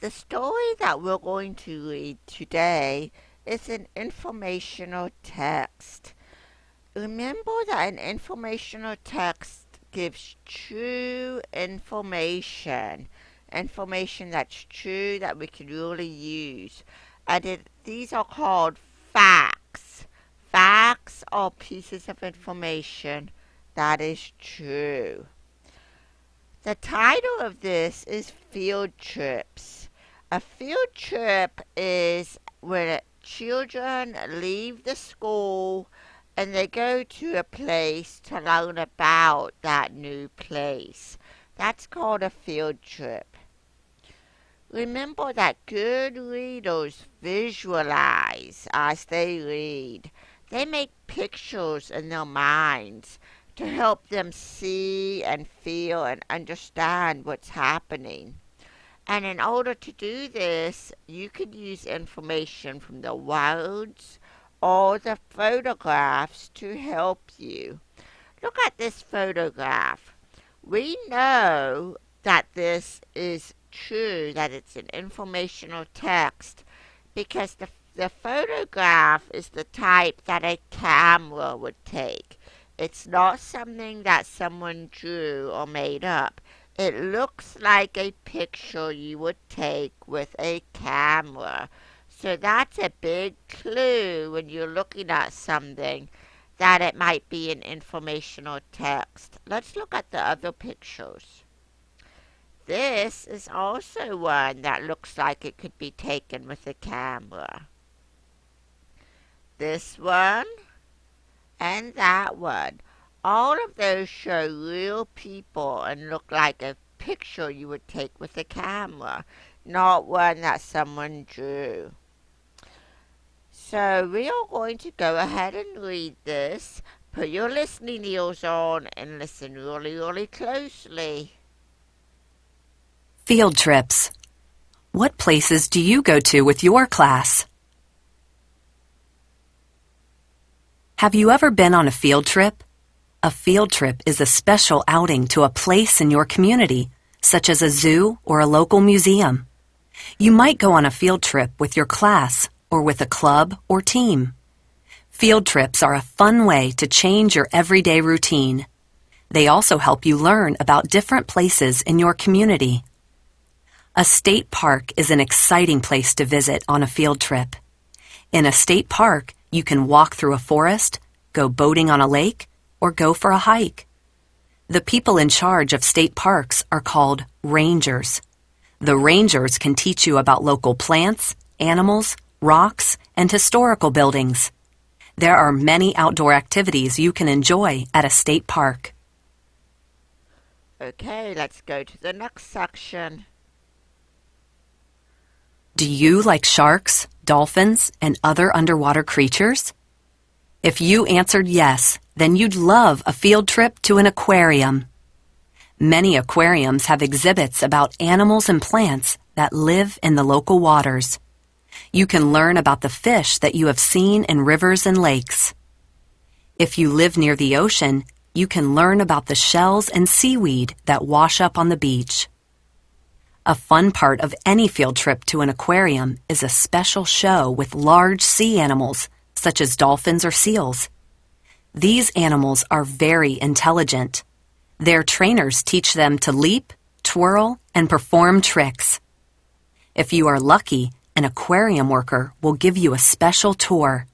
The story that we're going to read today is an informational text. Remember that an informational text gives true information that's true that we can really use. These are called facts. Facts are pieces of information that is true. The title of this is Field Trips. A field trip is when children leave the school and they go to a place to learn about that new place. That's called a field trip. Remember that good readers visualize as they read. They make pictures in their minds to help them see and feel and understand what's happening. And in order to do this, you could use information from the words or the photographs to help you. Look at this photograph. We know that this is true, that it's an informational text, because the photograph is the type that a camera would take. It's not something that someone drew or made up. It looks like a picture you would take with a camera. So that's a big clue when you're looking at something that it might be an informational text. Let's look at the other pictures. This is also one that looks like it could be taken with a camera. This one and that one. All of those show real people and look like a picture you would take with a camera, not one that someone drew. So we are going to go ahead and read this. Put your listening ears on and listen really, really closely. Field trips. What places do you go to with your class? Have you ever been on a field trip? A field trip is a special outing to a place in your community, such as a zoo or a local museum. You might go on a field trip with your class or with a club or team. Field trips are a fun way to change your everyday routine. They also help you learn about different places in your community. A state park is an exciting place to visit on a field trip. In a state park, you can walk through a forest, go boating on a lake, or go for a hike. The people in charge of state parks are called rangers. The rangers can teach you about local plants, animals, rocks, and historical buildings. There are many outdoor activities you can enjoy at a state park. Okay, let's go to the next section. Do you like sharks, dolphins, and other underwater creatures? If you answered yes, then you'd love a field trip to an aquarium. Many aquariums have exhibits about animals and plants that live in the local waters. You can learn about the fish that you have seen in rivers and lakes. If you live near the ocean, you can learn about the shells and seaweed that wash up on the beach. A fun part of any field trip to an aquarium is a special show with large sea animals, such as dolphins or seals. These animals are very intelligent. Their trainers teach them to leap, twirl, and perform tricks. If you are lucky, an aquarium worker will give you a special tour.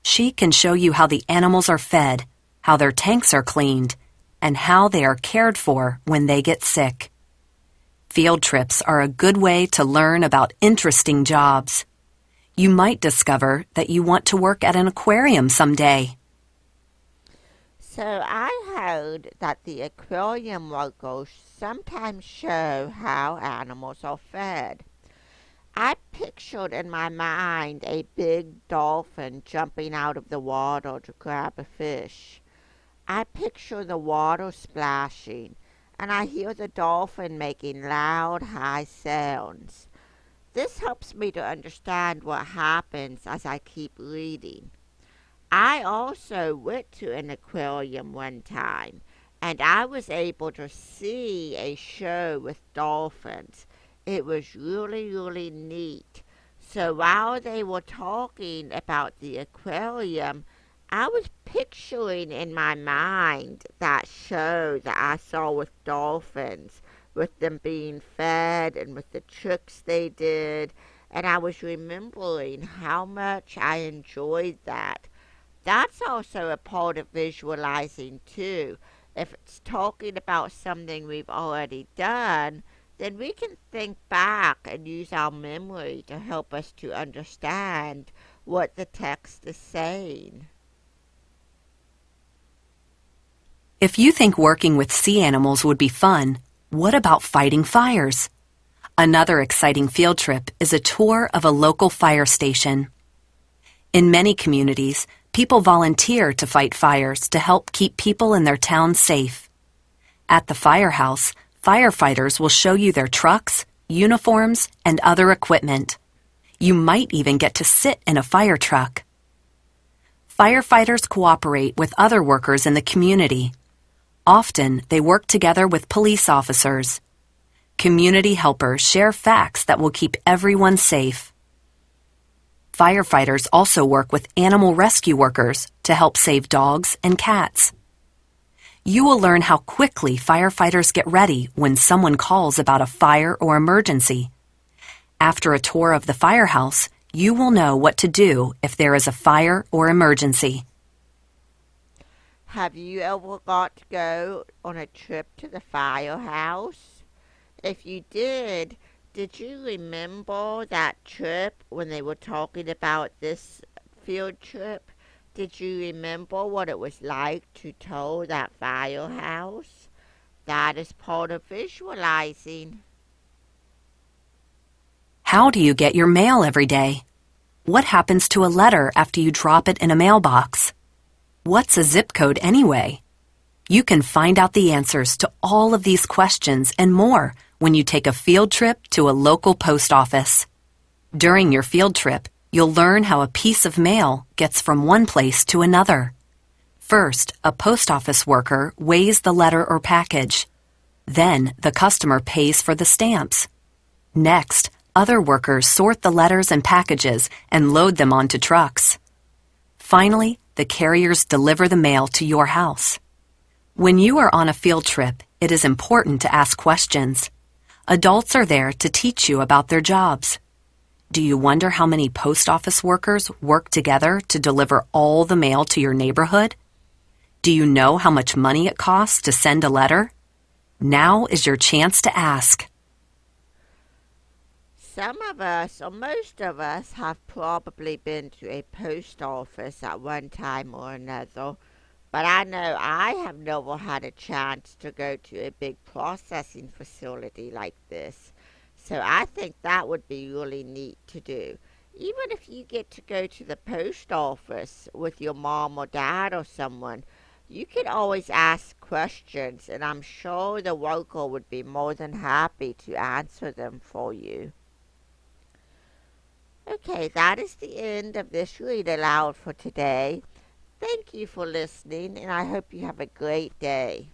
She can show you how the animals are fed, how their tanks are cleaned, and how they are cared for when they get sick. Field trips are a good way to learn about interesting jobs. You might discover that you want to work at an aquarium someday. So I heard that the aquarium workers sometimes show how animals are fed. I pictured in my mind a big dolphin jumping out of the water to grab a fish. I picture the water splashing, and I hear the dolphin making loud, high sounds. This helps me to understand what happens as I keep reading. I also went to an aquarium one time, and I was able to see a show with dolphins. It was really, really neat. So while they were talking about the aquarium, I was picturing in my mind that show that I saw with dolphins, with them being fed and with the tricks they did. And I was remembering how much I enjoyed that. That's also a part of visualizing too. If it's talking about something we've already done, then we can think back and use our memory to help us to understand what the text is saying. If you think working with sea animals would be fun, what about fighting fires? Another exciting field trip is a tour of a local fire station. In many communities, people volunteer to fight fires to help keep people in their town safe. At the firehouse, firefighters will show you their trucks, uniforms, and other equipment. You might even get to sit in a fire truck. Firefighters cooperate with other workers in the community. Often, they work together with police officers. Community helpers share facts that will keep everyone safe. Firefighters also work with animal rescue workers to help save dogs and cats. You will learn how quickly firefighters get ready when someone calls about a fire or emergency. After a tour of the firehouse, you will know what to do if there is a fire or emergency. Have you ever got to go on a trip to the firehouse? If you did you remember that trip when they were talking about this field trip? Did you remember what it was like to tow that firehouse? That is part of visualizing. How do you get your mail every day? What happens to a letter after you drop it in a mailbox? What's a zip code anyway? You can find out the answers to all of these questions and more when you take a field trip to a local post office. During your field trip, you'll learn how a piece of mail gets from one place to another. First, a post office worker weighs the letter or package. Then, the customer pays for the stamps. Next, other workers sort the letters and packages and load them onto trucks. Finally, the carriers deliver the mail to your house. When you are on a field trip, it is important to ask questions. Adults are there to teach you about their jobs. Do you wonder how many post office workers work together to deliver all the mail to your neighborhood? Do you know how much money it costs to send a letter? Now is your chance to ask. Some of us, or most of us, have probably been to a post office at one time or another, but I know I have never had a chance to go to a big processing facility like this. So I think that would be really neat to do. Even if you get to go to the post office with your mom or dad or someone, you can always ask questions, and I'm sure the worker would be more than happy to answer them for you. Okay, that is the end of this read aloud for today. Thank you for listening, and I hope you have a great day.